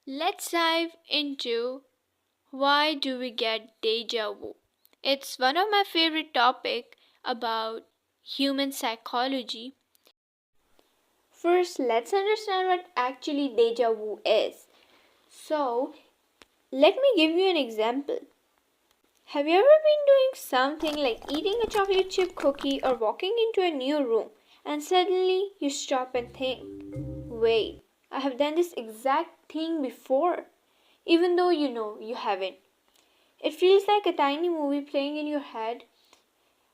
Let's dive into why do we get deja vu. It's one of my favorite topics about human psychology. First, let's understand what actually deja vu is. So, let me give you an example. Have you ever been doing something like eating a chocolate chip cookie or walking into a new room and suddenly you stop and think, wait, I have done this exact thing before, even though you know you haven't. It feels like a tiny movie playing in your head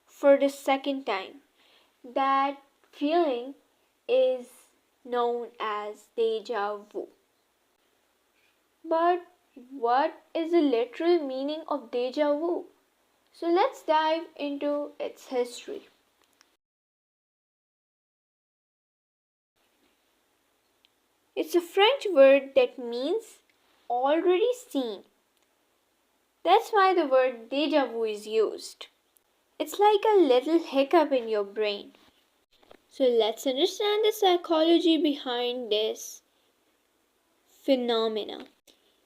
for the second time. That feeling is known as deja vu. But what is the literal meaning of deja vu? So let's dive into its history. It's a French word that means already seen. That's why the word deja vu is used. It's like a little hiccup in your brain. So let's understand the psychology behind this phenomena.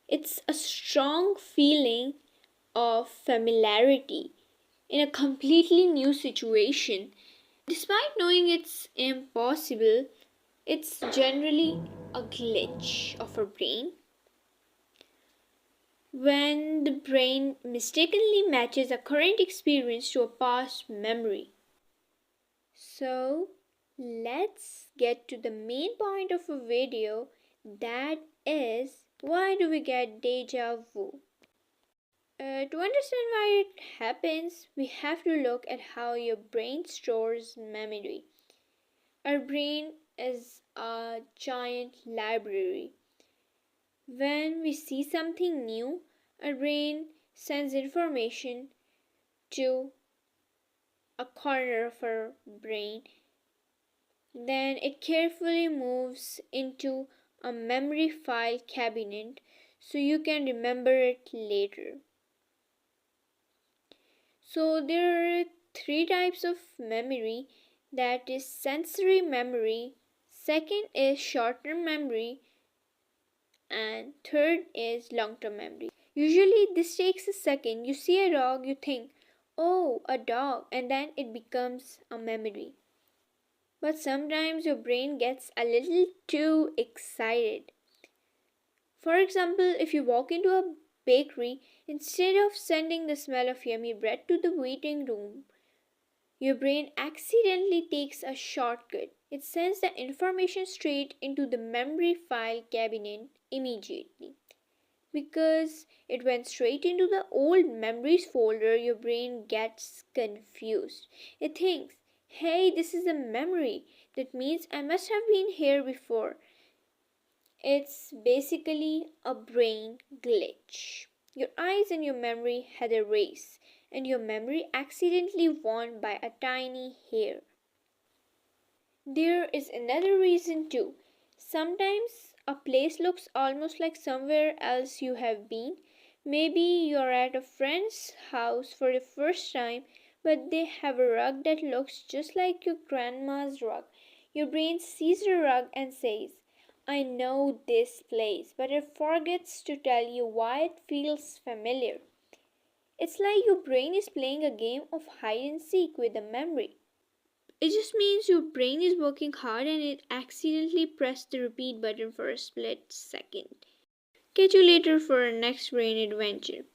It's a strong feeling of familiarity in a completely new situation. Despite knowing it's impossible, it's generally a glitch of our brain when the brain mistakenly matches a current experience to a past memory. So, let's get to the main point of a video, that is, why do we get deja vu? To understand why it happens, we have to look at how your brain stores memory. Our brain is a giant library. When we see something new, our brain sends information to a corner of our brain. Then it carefully moves into a memory file cabinet so you can remember it later. So there are three types of memory, that is sensory memory, second is short-term memory, and third is long-term memory. Usually this takes a second. You see a dog, you think, oh, a dog, and then it becomes a memory. But sometimes your brain gets a little too excited. For example, if you walk into a bakery, instead of sending the smell of yummy bread to the waiting room, your brain accidentally takes a shortcut. It sends the information straight into the memory file cabinet immediately. Because it went straight into the old memories folder, your brain gets confused. It thinks, hey, this is a memory. That means I must have been here before. It's basically a brain glitch. Your eyes and your memory had a race, and your memory accidentally won by a tiny hair. There is another reason too. Sometimes a place looks almost like somewhere else you have been. Maybe you're at a friend's house for the first time, but they have a rug that looks just like your grandma's rug. Your brain sees the rug and says, I know this place, but it forgets to tell you why it feels familiar. It's like your brain is playing a game of hide and seek with a memory. It just means your brain is working hard and it accidentally pressed the repeat button for a split second. Catch you later for our next brain adventure.